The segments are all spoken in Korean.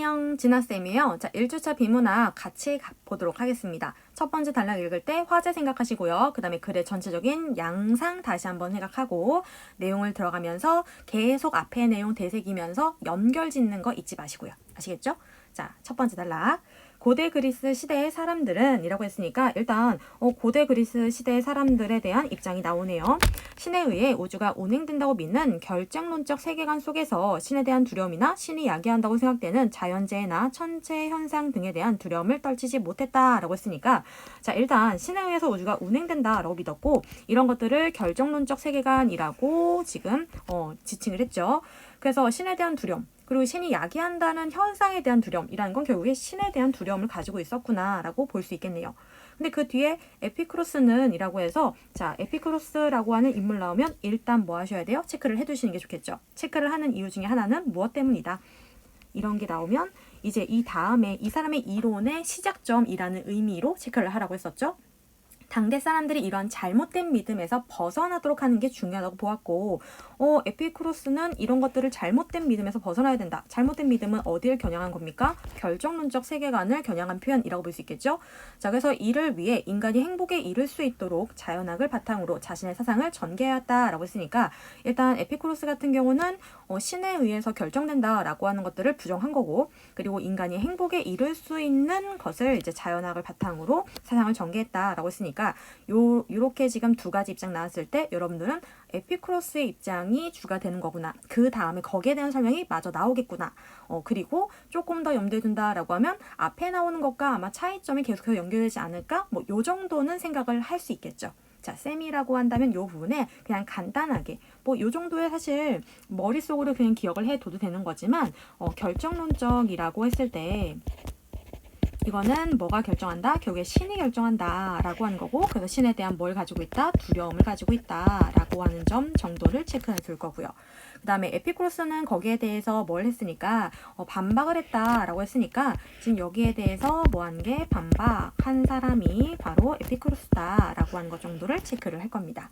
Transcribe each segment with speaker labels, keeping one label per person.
Speaker 1: 안녕, 진아쌤이에요. 자, 1주차 비문학 같이 보도록 하겠습니다. 첫 번째 단락 읽을 때 화제 생각하시고요. 그 다음에 글의 전체적인 양상 다시 한번 생각하고 내용을 들어가면서 계속 앞에 내용 되새기면서 연결 짓는 거 잊지 마시고요. 아시겠죠? 자, 첫 번째 단락. 고대 그리스 시대의 사람들은 이라고 했으니까 일단 고대 그리스 시대의 사람들에 대한 입장이 나오네요. 신에 의해 우주가 운행된다고 믿는 결정론적 세계관 속에서 신에 대한 두려움이나 신이 야기한다고 생각되는 자연재해나 천체 현상 등에 대한 두려움을 떨치지 못했다라고 했으니까 자, 일단 신에 의해서 우주가 운행된다라고 믿었고 이런 것들을 결정론적 세계관이라고 지금 지칭을 했죠. 그래서 신에 대한 두려움 그리고 신이 야기한다는 현상에 대한 두려움이라는 건 결국에 신에 대한 두려움을 가지고 있었구나라고 볼 수 있겠네요. 근데 그 뒤에 에피쿠로스는 이라고 해서 자, 에피쿠로스라고 하는 인물 나오면 일단 뭐 하셔야 돼요? 체크를 해두시는 게 좋겠죠. 체크를 하는 이유 중에 하나는 무엇 때문이다. 이런 게 나오면 이제 이 다음에 이 사람의 이론의 시작점이라는 의미로 체크를 하라고 했었죠. 당대 사람들이 이런 잘못된 믿음에서 벗어나도록 하는 게 중요하다고 보았고 에피쿠로스는 이런 것들을 잘못된 믿음에서 벗어나야 된다. 잘못된 믿음은 어디를 겨냥한 겁니까? 결정론적 세계관을 겨냥한 표현이라고 볼 수 있겠죠. 자, 그래서 이를 위해 인간이 행복에 이를 수 있도록 자연학을 바탕으로 자신의 사상을 전개해왔다라고 했으니까 일단 에피쿠로스 같은 경우는 신에 의해서 결정된다라고 하는 것들을 부정한 거고 그리고 인간이 행복에 이를 수 있는 것을 이제 자연학을 바탕으로 사상을 전개했다라고 했으니까 요렇게 지금 두 가지 입장 나왔을 때 여러분들은 에피쿠로스의 입장이 주가 되는 거구나. 그 다음에 거기에 대한 설명이 마저 나오겠구나. 그리고 조금 더 염두에 둔다라고 하면 앞에 나오는 것과 아마 차이점이 계속해서 연결되지 않을까? 뭐 요 정도는 생각을 할 수 있겠죠. 자, 셈이라고 한다면 요 부분에 그냥 간단하게 뭐 요 정도에 사실 머릿속으로 그냥 기억을 해둬도 되는 거지만 결정론적이라고 했을 때 이거는 뭐가 결정한다? 결국에 신이 결정한다 라고 하는 거고 그래서 신에 대한 뭘 가지고 있다? 두려움을 가지고 있다 라고 하는 점 정도를 체크해 줄 거고요. 그 다음에 에피쿠로스는 거기에 대해서 뭘 했으니까 반박을 했다 라고 했으니까 지금 여기에 대해서 뭐 한 게 반박한 사람이 바로 에피쿠로스다 라고 하는 것 정도를 체크를 할 겁니다.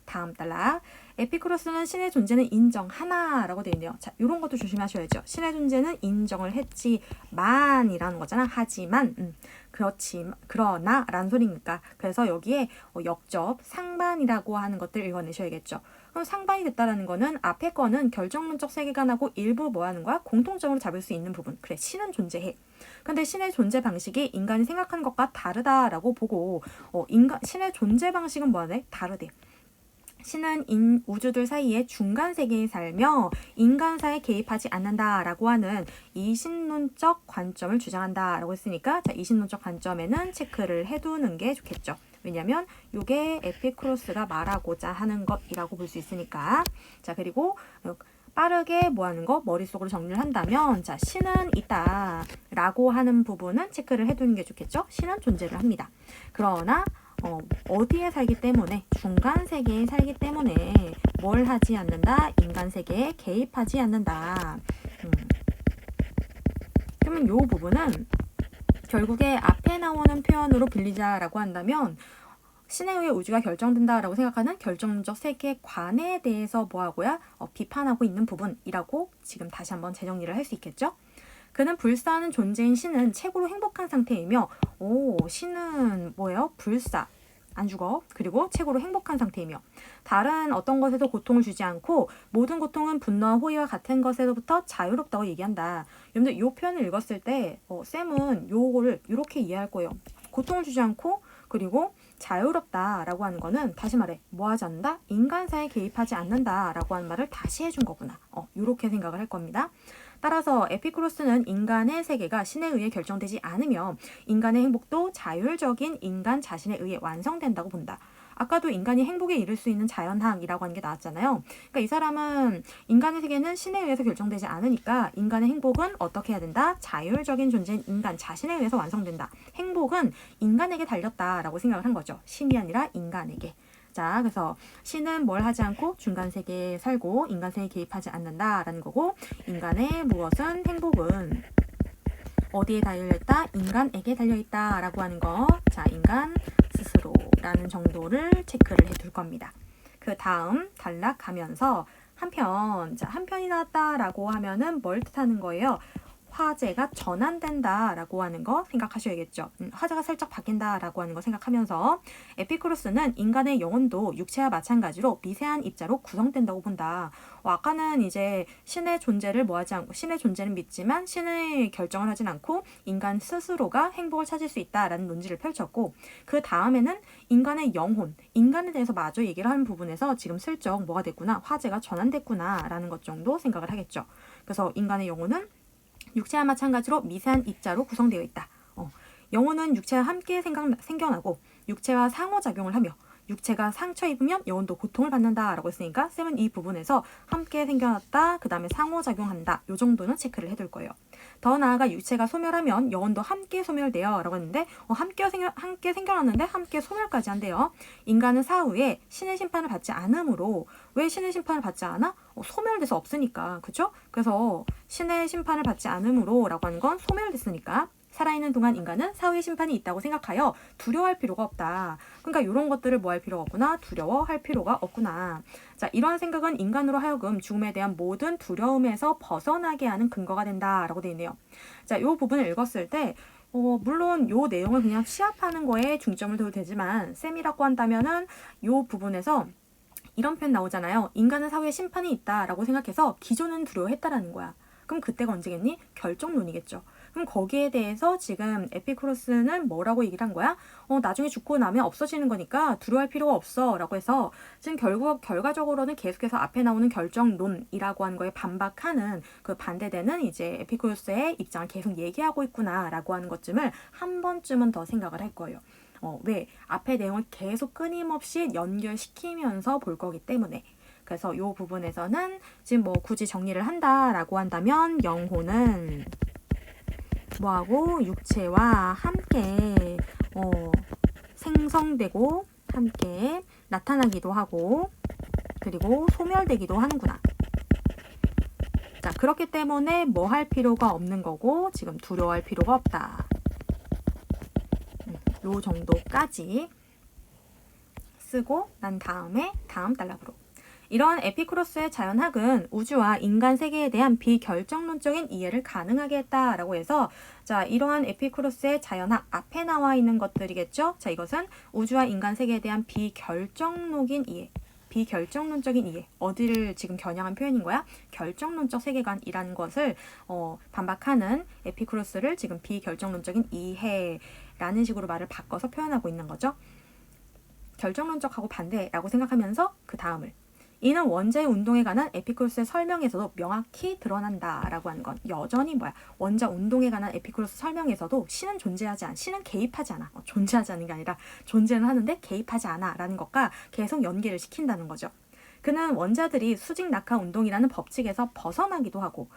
Speaker 1: 다음 단락. 에피쿠로스는 신의 존재는 인정하나라고 되어 있네요. 자, 이런 것도 조심하셔야죠. 신의 존재는 인정을 했지만이라는 거잖아. 하지만, 그러나 라는 소리니까. 그래서 여기에 역접, 상반이라고 하는 것들 읽어내셔야겠죠. 그럼 상반이 됐다라는 거는 앞에 거는 결정론적 세계관하고 일부 뭐 하는 거야? 공통점으로 잡을 수 있는 부분. 그래, 신은 존재해. 근데 신의 존재 방식이 인간이 생각하는 것과 다르다라고 보고 신의 존재 방식은 뭐 하네? 다르대. 신은 우주들 사이에 중간 세계에 살며 인간사에 개입하지 않는다라고 하는 이신론적 관점을 주장한다라고 했으니까 자, 이신론적 관점에는 체크를 해두는 게 좋겠죠. 왜냐면 이게 에피쿠로스가 말하고자 하는 것이라고 볼 수 있으니까. 자, 그리고 빠르게 뭐 하는 거 머릿속으로 정리를 한다면 자, 신은 있다 라고 하는 부분은 체크를 해두는 게 좋겠죠. 신은 존재를 합니다. 그러나 어디에 살기 때문에 중간 세계에 살기 때문에 뭘 하지 않는다? 인간 세계에 개입하지 않는다. 그러면 이 부분은 결국에 앞에 나오는 표현으로 빌리자라고 한다면 신에 의해 우주가 결정된다라고 생각하는 결정적 세계관에 대해서 뭐하고요? 비판하고 있는 부분이라고 지금 다시 한번 재정리를 할 수 있겠죠? 그는 불사하는 존재인 신은 최고로 행복한 상태이며 신은 뭐예요? 불사. 안 죽어. 그리고 최고로 행복한 상태이며 다른 어떤 것에도 고통을 주지 않고 모든 고통은 분노와 호의와 같은 것에서부터 자유롭다고 얘기한다. 여러분들 이 표현을 읽었을 때 쌤은 요거를 이렇게 이해할 거예요. 고통을 주지 않고 그리고 자유롭다라고 하는 거는 다시 말해 뭐 하지 않는다? 인간사에 개입하지 않는다라고 하는 말을 다시 해준 거구나. 이렇게 생각을 할 겁니다. 따라서 에피쿠로스는 인간의 세계가 신에 의해 결정되지 않으며 인간의 행복도 자율적인 인간 자신에 의해 완성된다고 본다. 아까도 인간이 행복에 이를 수 있는 자연학이라고 하는 게 나왔잖아요. 그러니까 이 사람은 인간의 세계는 신에 의해서 결정되지 않으니까 인간의 행복은 어떻게 해야 된다? 자율적인 존재인 인간 자신에 의해서 완성된다. 행복은 인간에게 달렸다라고 생각을 한 거죠. 신이 아니라 인간에게. 자, 그래서 신은 뭘 하지 않고 중간 세계에 살고 인간 세계에 개입하지 않는다라는 거고 인간의 무엇은 행복은 어디에 달려있다? 인간에게 달려있다라고 하는 거. 자, 인간 스스로라는 정도를 체크를 해둘 겁니다. 그 다음 단락 가면서 한 편이 나왔다라고 하면은 뭘 뜻하는 거예요? 화제가 전환된다라고 하는 거 생각하셔야겠죠. 화제가 살짝 바뀐다라고 하는 거 생각하면서 에피쿠로스는 인간의 영혼도 육체와 마찬가지로 미세한 입자로 구성된다고 본다. 아까는 이제 신의 존재를 뭐하지 않고 신의 존재는 믿지만 신의 결정을 하진 않고 인간 스스로가 행복을 찾을 수 있다라는 논지를 펼쳤고 그 다음에는 인간의 영혼, 인간에 대해서 마저 얘기를 하는 부분에서 지금 슬쩍 뭐가 됐구나, 화제가 전환됐구나라는 것 정도 생각을 하겠죠. 그래서 인간의 영혼은 육체와 마찬가지로 미세한 입자로 구성되어 있다. 영혼은 육체와 함께 생겨나고 육체와 상호작용을 하며 육체가 상처 입으면 영혼도 고통을 받는다라고 했으니까 쌤은 이 부분에서 함께 생겨났다, 그 다음에 상호작용한다, 요 정도는 체크를 해둘 거예요. 더 나아가 육체가 소멸하면 영혼도 함께 소멸돼요 라고 했는데 함께 생겨났는데 함께 소멸까지 한대요. 인간은 사후에 신의 심판을 받지 않으므로, 왜 신의 심판을 받지 않아? 소멸돼서 없으니까, 그쵸? 그래서 신의 심판을 받지 않으므로 라고 하는 건 소멸됐으니까 살아있는 동안 인간은 사후의 심판이 있다고 생각하여 두려워할 필요가 없다. 그러니까 이런 것들을 뭐 할 필요가 없구나, 두려워할 필요가 없구나. 자, 이런 생각은 인간으로 하여금 죽음에 대한 모든 두려움에서 벗어나게 하는 근거가 된다라고 되어 있네요. 자, 이 부분을 읽었을 때 물론 이 내용을 그냥 취합하는 거에 중점을 둬도 되지만 쌤이라고 한다면은 이 부분에서 이런 표현 나오잖아요. 인간은 사후에 심판이 있다라고 생각해서 기존은 두려워했다라는 거야. 그럼 그때가 언제겠니? 결정론이겠죠. 그럼 거기에 대해서 지금 에피쿠로스는 뭐라고 얘기를 한 거야? 나중에 죽고 나면 없어지는 거니까 두려워할 필요가 없어 라고 해서 지금 결과적으로는 계속해서 앞에 나오는 결정론이라고 하는 거에 반박하는, 그 반대되는 이제 에피쿠로스의 입장을 계속 얘기하고 있구나 라고 하는 것쯤을 한 번쯤은 더 생각을 할 거예요. 왜? 앞에 내용을 계속 끊임없이 연결시키면서 볼 거기 때문에. 그래서 이 부분에서는 지금 뭐 굳이 정리를 한다라고 한다면 영혼은 뭐하고 육체와 함께 생성되고 함께 나타나기도 하고 그리고 소멸되기도 하는구나. 자, 그렇기 때문에 뭐 할 필요가 없는 거고 지금 두려워할 필요가 없다. 요 정도까지 쓰고 난 다음에 다음 단락으로. 이런 에피쿠로스의 자연학은 우주와 인간 세계에 대한 비결정론적인 이해를 가능하게 했다라고 해서, 자, 이러한 에피쿠로스의 자연학 앞에 나와 있는 것들이겠죠. 자, 이것은 우주와 인간 세계에 대한 비결정론적인 이해, 비결정론적인 이해, 어디를 지금 겨냥한 표현인 거야? 결정론적 세계관이라는 것을 반박하는 에피쿠로스를 지금 비결정론적인 이해라는 식으로 말을 바꿔서 표현하고 있는 거죠. 결정론적하고 반대라고 생각하면서 그 다음을, 이는 원자의 운동에 관한 에피쿠로스의 설명에서도 명확히 드러난다라고 하는 건 여전히 뭐야? 원자 운동에 관한 에피쿠로스 설명에서도 신은 존재하지 않아, 신은 개입하지 않아. 존재하지 않는 게 아니라 존재는 하는데 개입하지 않아라는 것과 계속 연계를 시킨다는 거죠. 그는 원자들이 수직 낙하 운동이라는 법칙에서 벗어나기도 하고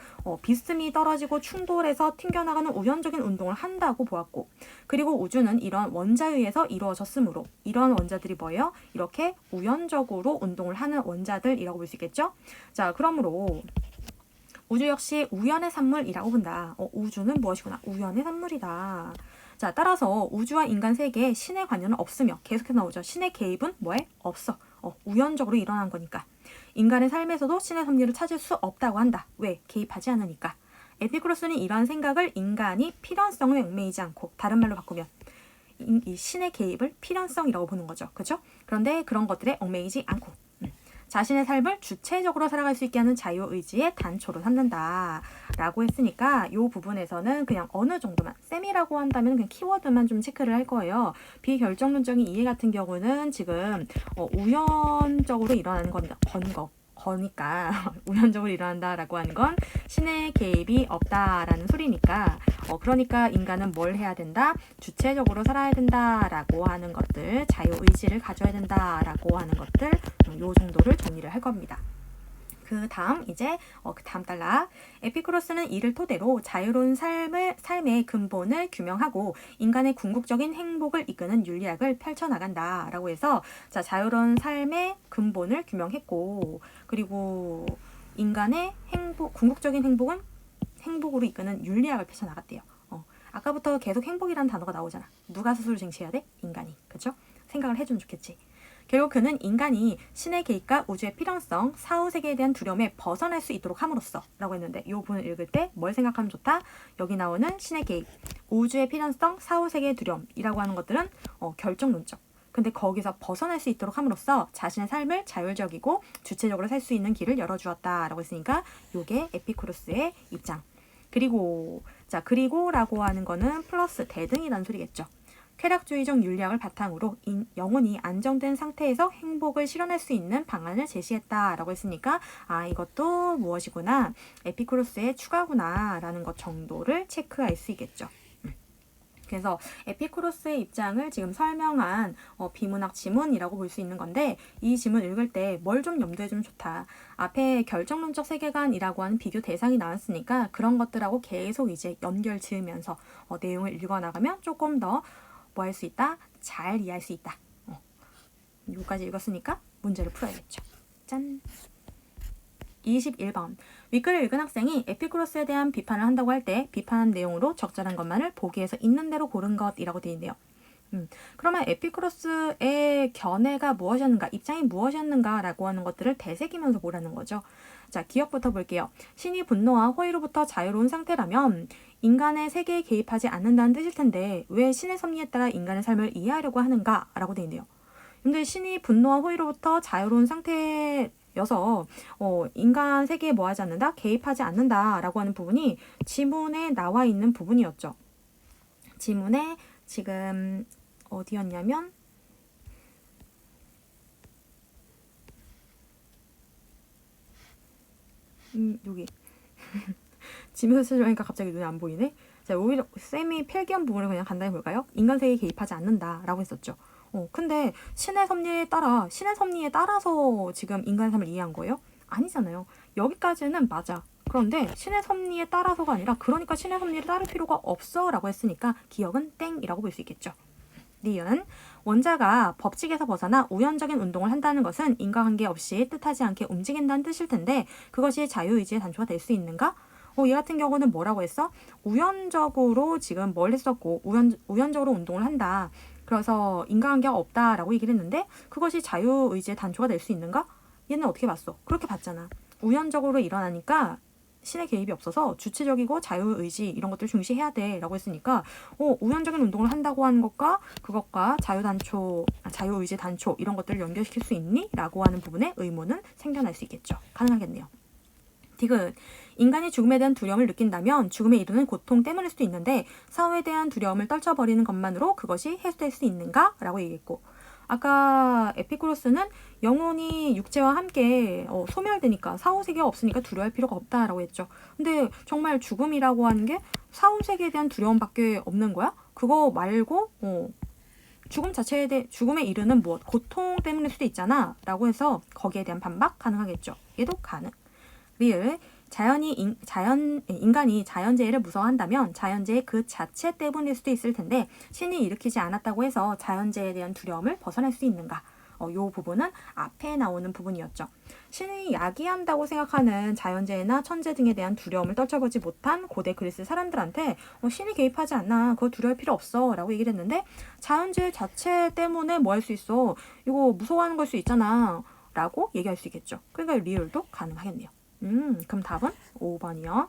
Speaker 1: 비스듬히 떨어지고 충돌해서 튕겨나가는 우연적인 운동을 한다고 보았고, 그리고 우주는 이런 원자에 의해서 이루어졌으므로 이런 원자들이 뭐예요? 이렇게 우연적으로 운동을 하는 원자들이라고 볼 수 있겠죠? 자, 그러므로 우주 역시 우연의 산물이라고 본다. 우주는 무엇이구나? 우연의 산물이다. 자, 따라서 우주와 인간 세계에 신의 관여는 없으며, 계속해서 나오죠. 신의 개입은 뭐에? 없어. 우연적으로 일어난 거니까. 인간의 삶에서도 신의 섭리를 찾을 수 없다고 한다. 왜? 개입하지 않으니까. 에피쿠로스는 이러한 생각을 인간이 필연성을 얽매이지 않고, 다른 말로 바꾸면 이 신의 개입을 필연성이라고 보는 거죠. 그렇죠? 그런데 그런 것들에 얽매이지 않고 자신의 삶을 주체적으로 살아갈 수 있게 하는 자유의지의 단초로 삼는다 라고 했으니까 이 부분에서는 그냥 어느 정도만, 쌤이라고 한다면 그냥 키워드만 좀 체크를 할 거예요. 비결정론적인 이해 같은 경우는 지금 우연적으로 일어나는 거니까 우연적으로 일어난다라고 하는 건 신의 개입이 없다라는 소리니까 그러니까 인간은 뭘 해야 된다? 주체적으로 살아야 된다라고 하는 것들, 자유의지를 가져야 된다라고 하는 것들, 요 정도를 정리를 할 겁니다. 그 다음 이제 그 다음 단락, 에피쿠로스는 이를 토대로 자유로운 삶의 근본을 규명하고 인간의 궁극적인 행복을 이끄는 윤리학을 펼쳐나간다 라고 해서, 자, 자유로운 삶의 근본을 규명했고, 그리고 인간의 궁극적인 행복은 행복으로 이끄는 윤리학을 펼쳐나갔대요. 아까부터 계속 행복이라는 단어가 나오잖아. 누가 스스로 쟁취해야 돼? 인간이. 그렇죠? 생각을 해주면 좋겠지. 결국 그는 인간이 신의 개입과 우주의 필연성, 사후세계에 대한 두려움에 벗어날 수 있도록 함으로써 라고 했는데 이 부분을 읽을 때 뭘 생각하면 좋다? 여기 나오는 신의 개입, 우주의 필연성, 사후세계의 두려움이라고 하는 것들은 결정론적. 근데 거기서 벗어날 수 있도록 함으로써 자신의 삶을 자율적이고 주체적으로 살 수 있는 길을 열어주었다라고 했으니까 이게 에피쿠로스의 입장. 그리고라고 하는 거는 플러스 대등이라는 소리겠죠. 쾌락주의적 윤리학을 바탕으로 영혼이 안정된 상태에서 행복을 실현할 수 있는 방안을 제시했다라고 했으니까 이것도 무엇이구나, 에피쿠로스의 추가구나 라는 것 정도를 체크할 수 있겠죠. 그래서 에피쿠로스의 입장을 지금 설명한 비문학 지문이라고 볼 수 있는 건데 이 지문 읽을 때 뭘 좀 염두해 주면 좋다. 앞에 결정론적 세계관이라고 하는 비교 대상이 나왔으니까 그런 것들하고 계속 이제 연결 지으면서 내용을 읽어나가면 조금 더 뭐 할 수 있다? 잘 이해할 수 있다. 여기까지 읽었으니까 문제를 풀어야겠죠. 짠! 21번. 윗글을 읽은 학생이 에피쿠로스에 대한 비판을 한다고 할 때 비판한 내용으로 적절한 것만을 보기에서 있는 대로 고른 것이라고 되어 있네요. 그러면 에피쿠로스의 견해가 무엇이었는가, 입장이 무엇이었는가 라고 하는 것들을 되새기면서 보라는 거죠. 자, 기억부터 볼게요. 신이 분노와 호의로부터 자유로운 상태라면 인간의 세계에 개입하지 않는다는 뜻일 텐데 왜 신의 섭리에 따라 인간의 삶을 이해하려고 하는가 라고 되어 있네요. 근데 신이 분노와 호의로부터 자유로운 상태여서 인간 세계에 뭐 하지 않는다? 개입하지 않는다 라고 하는 부분이 지문에 나와 있는 부분이었죠. 지문에 지금 어디였냐면 여기 지문에서 찾아보니까 갑자기 눈에 안 보이네. 자, 오히려 쌤이 필기한 부분을 그냥 간단히 볼까요? 인간 세계에 개입하지 않는다 라고 했었죠. 근데 신의 섭리에 따라서 지금 인간의 삶을 이해한 거예요? 아니잖아요. 여기까지는 맞아. 그런데 신의 섭리에 따라서가 아니라 그러니까 신의 섭리를 따를 필요가 없어 라고 했으니까 기억은 땡이라고 볼 수 있겠죠. 니은. 원자가 법칙에서 벗어나 우연적인 운동을 한다는 것은 인과관계 없이 뜻하지 않게 움직인다는 뜻일 텐데 그것이 자유의지의 단초가 될 수 있는가? 얘 같은 경우는 뭐라고 했어? 우연적으로 지금 뭘 했었고 우연적으로 운동을 한다. 그래서 인과관계가 없다라고 얘기를 했는데 그것이 자유의지의 단초가 될 수 있는가? 얘는 어떻게 봤어? 그렇게 봤잖아. 우연적으로 일어나니까 신의 개입이 없어서 주체적이고 자유의지 이런 것들을 중시해야 돼 라고 했으니까 우연적인 운동을 한다고 하는 것과 그것과 자유의지 단초 이런 것들을 연결시킬 수 있니? 라고 하는 부분에 의문은 생겨날 수 있겠죠. 가능하겠네요. 디귿. 인간이 죽음에 대한 두려움을 느낀다면 죽음에 이르는 고통 때문일 수도 있는데 사후에 대한 두려움을 떨쳐버리는 것만으로 그것이 해소될 수 있는가? 라고 얘기했고 아까 에피쿠로스는 영혼이 육체와 함께 소멸되니까 사후세계가 없으니까 두려워할 필요가 없다라고 했죠. 근데 정말 죽음이라고 하는 게 사후세계에 대한 두려움밖에 없는 거야? 그거 말고 죽음 죽음에 이르는 무엇, 고통 때문일 수도 있잖아 라고 해서 거기에 대한 반박 가능하겠죠. 얘도 가능. 리을. 인간이 자연재해를 무서워한다면 자연재해 그 자체 때문일 수도 있을 텐데 신이 일으키지 않았다고 해서 자연재해에 대한 두려움을 벗어날 수 있는가? 이 부분은 앞에 나오는 부분이었죠. 신이 야기한다고 생각하는 자연재해나 천재 등에 대한 두려움을 떨쳐보지 못한 고대 그리스 사람들한테 신이 개입하지 않나, 그거 두려울 필요 없어 라고 얘기를 했는데 자연재해 자체 때문에 뭐 할 수 있어, 이거 무서워하는 걸 수 있잖아 라고 얘기할 수 있겠죠. 그러니까 리을도 가능하겠네요. 그럼 답은 5번이요.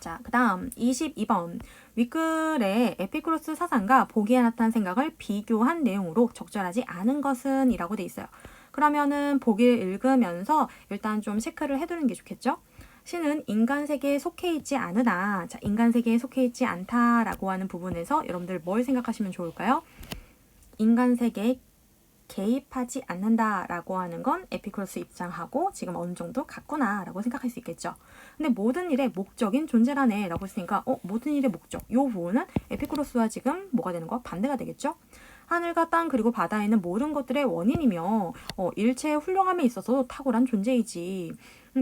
Speaker 1: 자, 그 다음 22번. 윗글의 에피쿠로스 사상과 보기에 나타난 생각을 비교한 내용으로 적절하지 않은 것은 이라고 돼 있어요. 그러면은 보기를 읽으면서 일단 좀 체크를 해두는 게 좋겠죠? 신은 인간 세계에 속해 있지 않으나, 자, 인간 세계에 속해 있지 않다라고 하는 부분에서 여러분들 뭘 생각하시면 좋을까요? 인간 세계에 개입하지 않는다라고 하는 건 에피쿠로스 입장하고 지금 어느 정도 같구나라고 생각할 수 있겠죠. 근데 모든 일의 목적인 존재라네 라고 했으니까 모든 일의 목적, 이 부분은 에피쿠로스와 지금 뭐가 되는 거? 반대가 되겠죠. 하늘과 땅 그리고 바다에 있는 모든 것들의 원인이며 일체의 훌륭함에 있어서 탁월한 존재이지.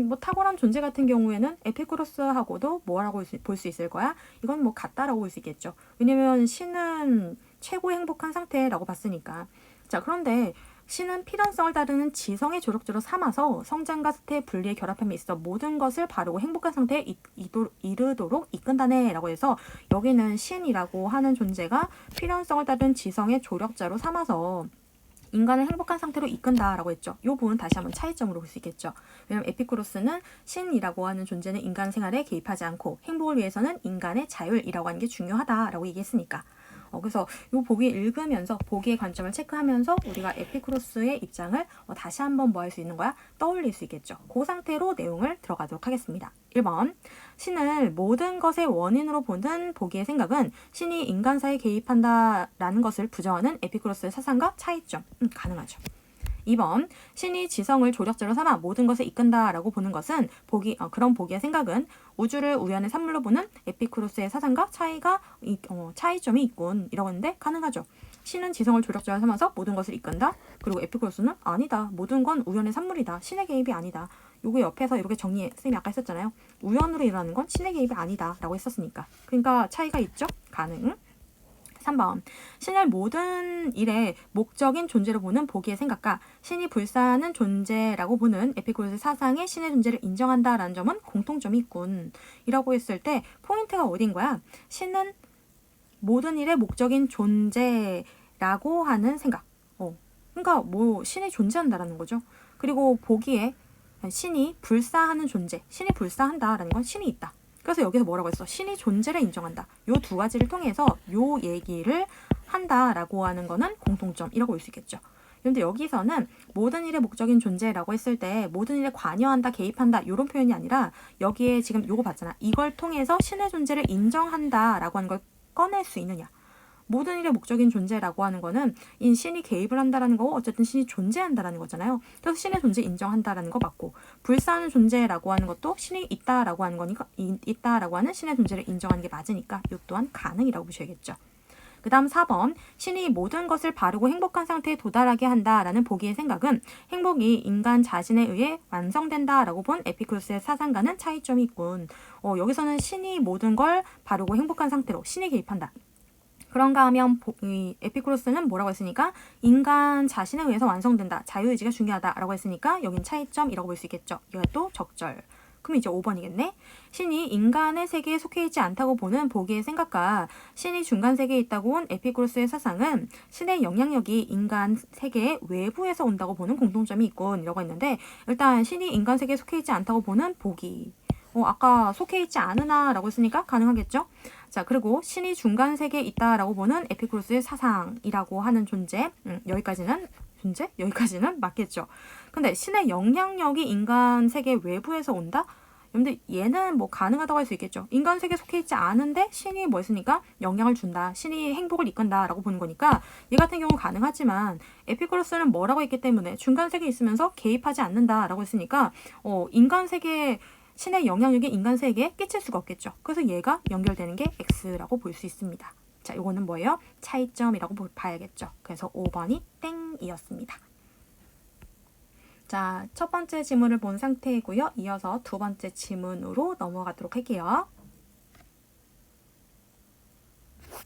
Speaker 1: 뭐 탁월한 존재 같은 경우에는 에피쿠로스하고도 뭐라고 볼 수 있을 거야? 이건 뭐 같다라고 볼 수 있겠죠. 왜냐면 신은 최고 행복한 상태라고 봤으니까. 자, 그런데 신은 필연성을 따르는 지성의 조력자로 삼아서 성장과 쇠퇴 분리의 결합함에 있어 모든 것을 바르고 행복한 상태에 이르도록 이끈다네 라고 해서 여기는 신이라고 하는 존재가 필연성을 따른 지성의 조력자로 삼아서 인간을 행복한 상태로 이끈다라고 했죠. 이 부분 다시 한번 차이점으로 볼 수 있겠죠. 왜냐하면 에피쿠로스는 신이라고 하는 존재는 인간 생활에 개입하지 않고 행복을 위해서는 인간의 자율이라고 하는 게 중요하다라고 얘기했으니까. 그래서 이 보기 읽으면서 보기의 관점을 체크하면서 우리가 에피쿠로스의 입장을 다시 한번 뭐 할 수 있는 거야? 떠올릴 수 있겠죠. 그 상태로 내용을 들어가도록 하겠습니다. 1번. 신을 모든 것의 원인으로 보는 보기의 생각은 신이 인간사에 개입한다라는 것을 부정하는 에피쿠로스의 사상과 차이점. 가능하죠. 2번. 신이 지성을 조력자로 삼아 모든 것을 이끈다라고 보는 것은 그런 보기의 생각은 우주를 우연의 산물로 보는 에피쿠로스의 사상과 차이점이 있군 이라고 했는데 가능하죠. 신은 지성을 조력자로 삼아서 모든 것을 이끈다. 그리고 에피쿠로스는 아니다. 모든 건 우연의 산물이다. 신의 개입이 아니다. 요거 옆에서 이렇게 쌤이 아까 했었잖아요. 우연으로 일어나는 건 신의 개입이 아니다 라고 했었으니까. 그러니까 차이가 있죠. 가능. 3번. 신을 모든 일의 목적인 존재로 보는 보기의 생각과 신이 불사하는 존재라고 보는 에피쿠로스 사상의 신의 존재를 인정한다라는 점은 공통점이 있군. 이라고 했을 때 포인트가 어딘 거야? 신은 모든 일의 목적인 존재라고 하는 생각. 그러니까 신이 존재한다라는 거죠. 그리고 보기에 신이 불사하는 존재, 신이 불사한다라는 건 신이 있다. 그래서 여기서 뭐라고 했어? 신이 존재를 인정한다. 요 두 가지를 통해서 요 얘기를 한다라고 하는 거는 공통점이라고 볼 수 있겠죠. 그런데 여기서는 모든 일의 목적인 존재라고 했을 때 모든 일에 관여한다, 개입한다 이런 표현이 아니라 여기에 지금 요거 봤잖아. 이걸 통해서 신의 존재를 인정한다라고 하는 걸 꺼낼 수 있느냐. 모든 일의 목적인 존재라고 하는 거는 신이 개입을 한다라는 거고 어쨌든 신이 존재한다라는 거잖아요. 그래서 신의 존재 인정한다라는 거 맞고 불사하는 존재라고 하는 것도 신이 있다라고 하는 거니까 있다라고 하는 신의 존재를 인정하는 게 맞으니까 이 또한 가능이라고 보셔야겠죠. 그 다음 4번. 신이 모든 것을 바르고 행복한 상태에 도달하게 한다라는 보기의 생각은 행복이 인간 자신에 의해 완성된다라고 본 에피쿠로스의 사상과는 차이점이 있군. 여기서는 신이 모든 걸 바르고 행복한 상태로 신이 개입한다. 그런가 하면 에피쿠로스는 뭐라고 했으니까 인간 자신에 의해서 완성된다. 자유의지가 중요하다라고 했으니까 여긴 차이점이라고 볼 수 있겠죠. 이것도 적절. 그럼 이제 5번이겠네. 신이 인간의 세계에 속해 있지 않다고 보는 보기의 생각과 신이 중간 세계에 있다고 온 에피쿠로스의 사상은 신의 영향력이 인간 세계 외부에서 온다고 보는 공통점이 있군 이라고 했는데 일단 신이 인간 세계에 속해 있지 않다고 보는 보기. 아까 속해 있지 않으나 라고 했으니까 가능하겠죠. 자, 그리고 신이 중간 세계에 있다라고 보는 에피쿠로스의 사상이라고 하는 존재. 여기까지는 맞겠죠. 근데 신의 영향력이 인간 세계 외부에서 온다? 근데 얘는 뭐 가능하다고 할 수 있겠죠. 인간 세계에 속해 있지 않은데 신이 뭐 했으니까 영향을 준다. 신이 행복을 이끈다 라고 보는 거니까 얘 같은 경우는 가능하지만 에피쿠로스는 뭐라고 했기 때문에 중간 세계에 있으면서 개입하지 않는다 라고 했으니까 인간 세계에 신의 영향력이 인간 세계에 끼칠 수가 없겠죠. 그래서 얘가 연결되는 게 X라고 볼 수 있습니다. 자, 이거는 뭐예요? 차이점이라고 봐야겠죠. 그래서 5번이 땡이었습니다. 자, 첫 번째 지문을 본 상태이고요. 이어서 두 번째 지문으로 넘어가도록 할게요.